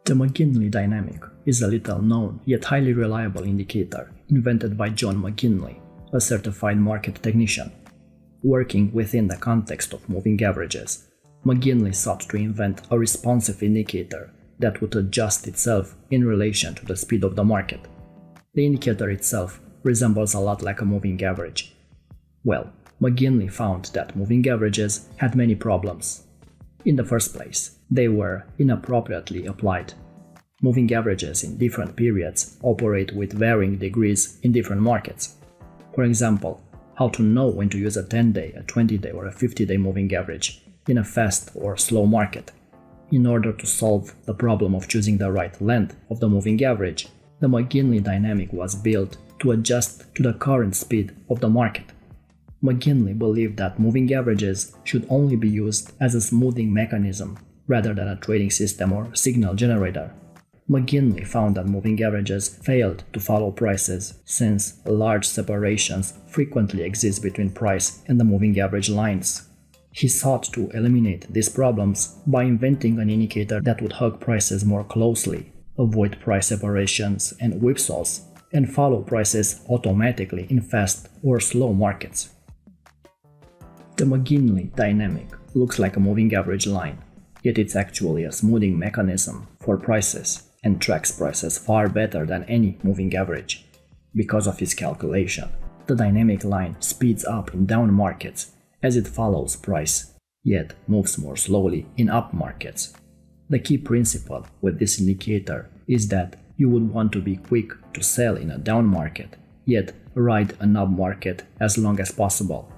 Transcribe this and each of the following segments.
The McGinley dynamic is a little known yet highly reliable indicator invented by John McGinley, a certified market technician. Working within the context of moving averages, McGinley sought to invent a responsive indicator that would adjust itself in relation to the speed of the market. The indicator itself resembles a lot like a moving average. Well, McGinley found that moving averages had many problems. In the first place, they were inappropriately applied. Moving averages in different periods operate with varying degrees in different markets. For example, how to know when to use a 10-day, a 20-day or a 50-day moving average in a fast or slow market. In order to solve the problem of choosing the right length of the moving average, the McGinley dynamic was built to adjust to the current speed of the market. McGinley believed that moving averages should only be used as a smoothing mechanism rather than a trading system or signal generator. McGinley found that moving averages failed to follow prices since large separations frequently exist between price and the moving average lines. He sought to eliminate these problems by inventing an indicator that would hug prices more closely, avoid price separations and whipsaws, and follow prices automatically in fast or slow markets. The McGinley dynamic looks like a moving average line, yet it's actually a smoothing mechanism for prices and tracks prices far better than any moving average. Because of his calculation, the dynamic line speeds up in down markets as it follows price, yet moves more slowly in up markets. The key principle with this indicator is that you would want to be quick to sell in a down market, yet ride an up market as long as possible.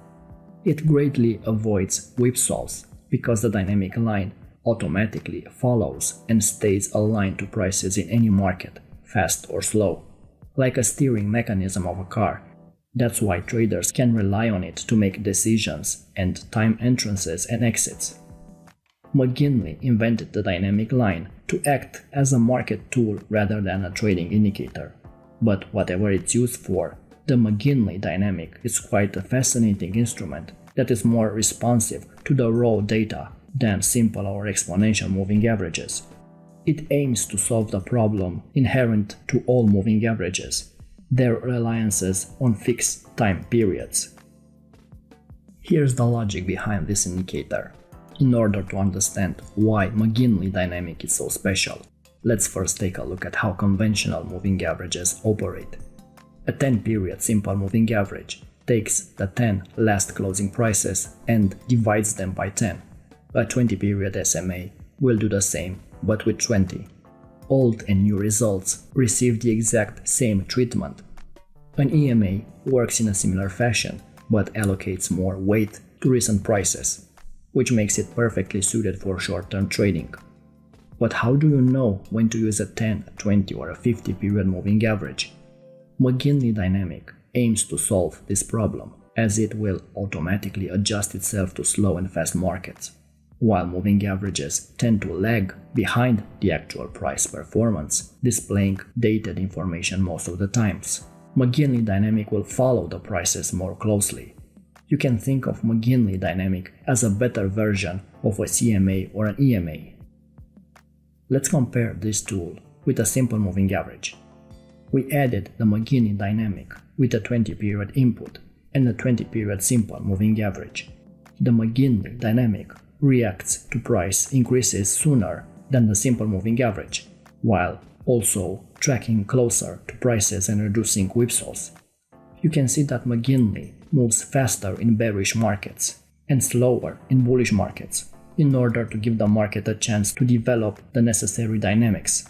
It greatly avoids whipsaws because the dynamic line automatically follows and stays aligned to prices in any market, fast or slow, like a steering mechanism of a car. That's why traders can rely on it to make decisions and time entrances and exits. McGinley invented the dynamic line to act as a market tool rather than a trading indicator. But whatever it's used for, the McGinley dynamic is quite a fascinating instrument that is more responsive to the raw data than simple or exponential moving averages. It aims to solve the problem inherent to all moving averages, their reliances on fixed time periods. Here's the logic behind this indicator. In order to understand why McGinley dynamic is so special, let's first take a look at how conventional moving averages operate. A 10-period simple moving average takes the 10 last closing prices and divides them by 10. A 20-period SMA will do the same, but with 20. Old and new results receive the exact same treatment. An EMA works in a similar fashion, but allocates more weight to recent prices, which makes it perfectly suited for short-term trading. But how do you know when to use a 10, a 20 or a 50-period moving average? McGinley dynamic aims to solve this problem, as it will automatically adjust itself to slow and fast markets. While moving averages tend to lag behind the actual price performance, displaying dated information most of the times, McGinley dynamic will follow the prices more closely. You can think of McGinley dynamic as a better version of a CMA or an EMA. Let's compare this tool with a simple moving average. We added the McGinley dynamic with a 20-period input and a 20-period simple moving average. The McGinley dynamic reacts to price increases sooner than the simple moving average, while also tracking closer to prices and reducing whipsaws. You can see that McGinley moves faster in bearish markets and slower in bullish markets in order to give the market a chance to develop the necessary dynamics.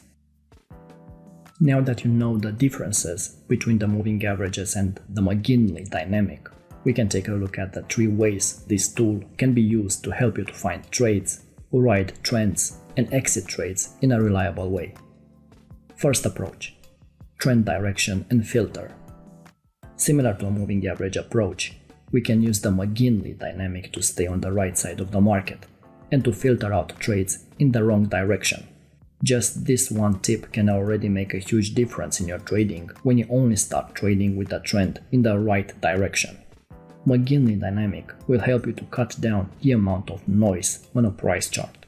Now that you know the differences between the moving averages and the McGinley dynamic, we can take a look at the 3 ways this tool can be used to help you to find trades, ride trends, and exit trades in a reliable way. First approach: trend direction and filter. Similar to a moving average approach, we can use the McGinley dynamic to stay on the right side of the market and to filter out trades in the wrong direction. Just this one tip can already make a huge difference in your trading when you only start trading with a trend in the right direction. McGinley dynamic will help you to cut down the amount of noise on a price chart.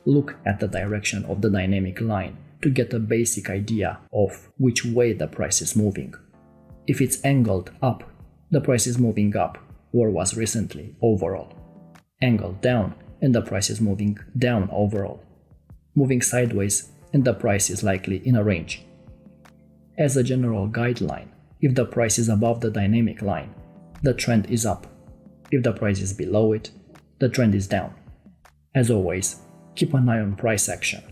Look at the direction of the dynamic line to get a basic idea of which way the price is moving. If it's angled up, the price is moving up, or was recently overall. Angled down, and the price is moving down overall. Moving sideways, and the price is likely in a range. As a general guideline, if the price is above the dynamic line, the trend is up. If the price is below it, the trend is down. As always, keep an eye on price action.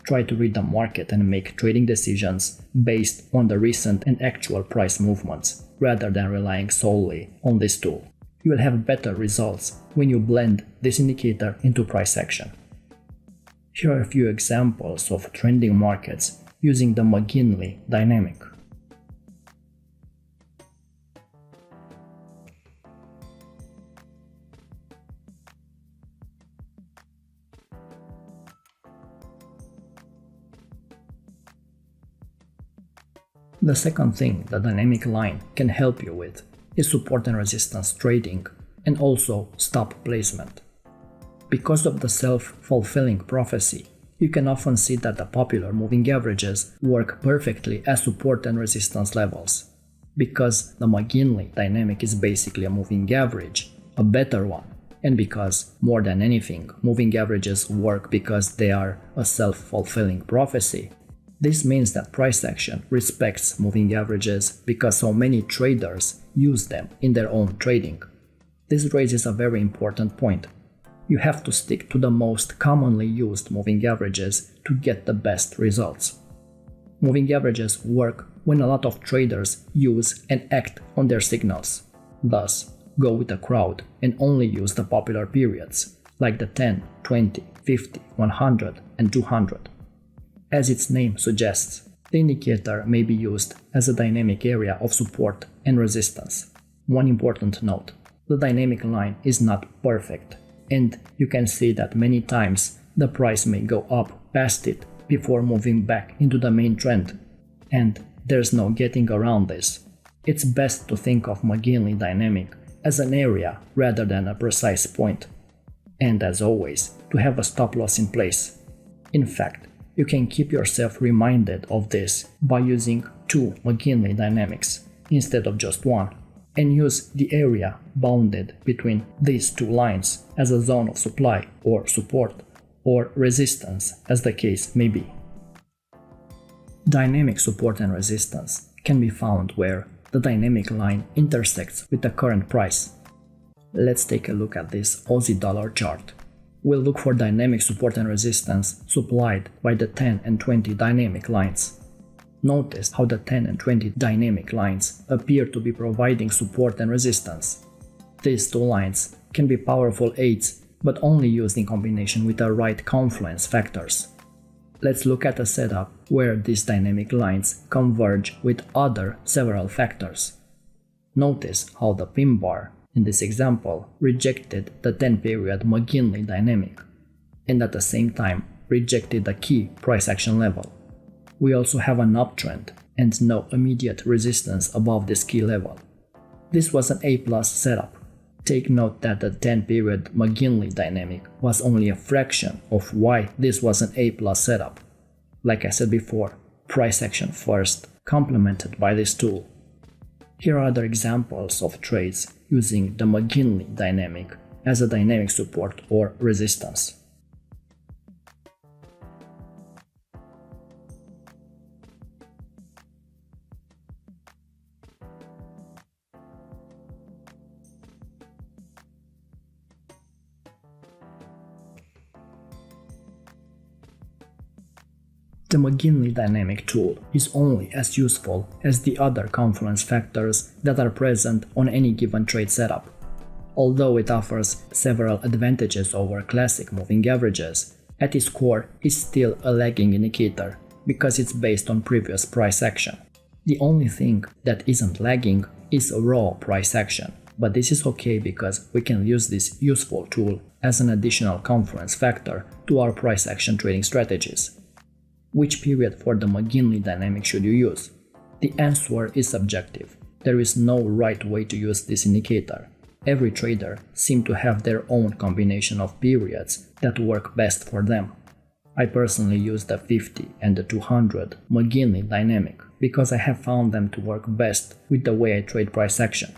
Try to read the market and make trading decisions based on the recent and actual price movements, rather than relying solely on this tool. You will have better results when you blend this indicator into price action. Here are a few examples of trending markets using the McGinley dynamic. The second thing the dynamic line can help you with is support and resistance trading, and also stop placement. Because of the self-fulfilling prophecy, you can often see that the popular moving averages work perfectly as support and resistance levels. Because the McGinley dynamic is basically a moving average, a better one, and because, more than anything, moving averages work because they are a self-fulfilling prophecy, this means that price action respects moving averages because so many traders use them in their own trading. This raises a very important point. You have to stick to the most commonly used moving averages to get the best results. Moving averages work when a lot of traders use and act on their signals. Thus, go with the crowd and only use the popular periods, like the 10, 20, 50, 100, and 200. As its name suggests, the indicator may be used as a dynamic area of support and resistance. One important note, the dynamic line is not perfect, and you can see that many times the price may go up past it before moving back into the main trend, and there's no getting around this. It's best to think of McGinley dynamic as an area rather than a precise point, and as always, to have a stop loss in place. In fact, you can keep yourself reminded of this by using two McGinley dynamics instead of just one, and use the area bounded between these two lines as a zone of supply or support, or resistance as the case may be. Dynamic support and resistance can be found where the dynamic line intersects with the current price. Let's take a look at this Aussie dollar chart. We'll look for dynamic support and resistance supplied by the 10 and 20 dynamic lines. Notice how the 10 and 20 dynamic lines appear to be providing support and resistance. These two lines can be powerful aids, but only used in combination with the right confluence factors. Let's look at a setup where these dynamic lines converge with other several factors. Notice how the pin bar in this example rejected the 10-period McGinley dynamic, and at the same time rejected the key price action level. We also have an uptrend and no immediate resistance above this key level. This was an A+ setup. Take note that the 10-period McGinley dynamic was only a fraction of why this was an A+ setup. Like I said before, price action first, complemented by this tool. Here are other examples of trades using the McGinley dynamic as a dynamic support or resistance. The McGinley dynamic tool is only as useful as the other confluence factors that are present on any given trade setup. Although it offers several advantages over classic moving averages, at its core is still a lagging indicator because it's based on previous price action. The only thing that isn't lagging is raw price action, but this is okay because we can use this useful tool as an additional confluence factor to our price action trading strategies. Which period for the McGinley dynamic should you use? The answer is subjective. There is no right way to use this indicator. Every trader seems to have their own combination of periods that work best for them. I personally use the 50 and the 200 McGinley dynamic because I have found them to work best with the way I trade price action.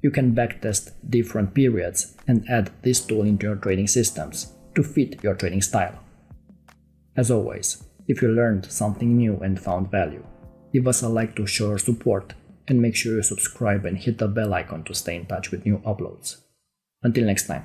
You can backtest different periods and add this tool into your trading systems to fit your trading style. As always, if you learned something new and found value, give us a like to show your support and make sure you subscribe and hit the bell icon to stay in touch with new uploads. Until next time.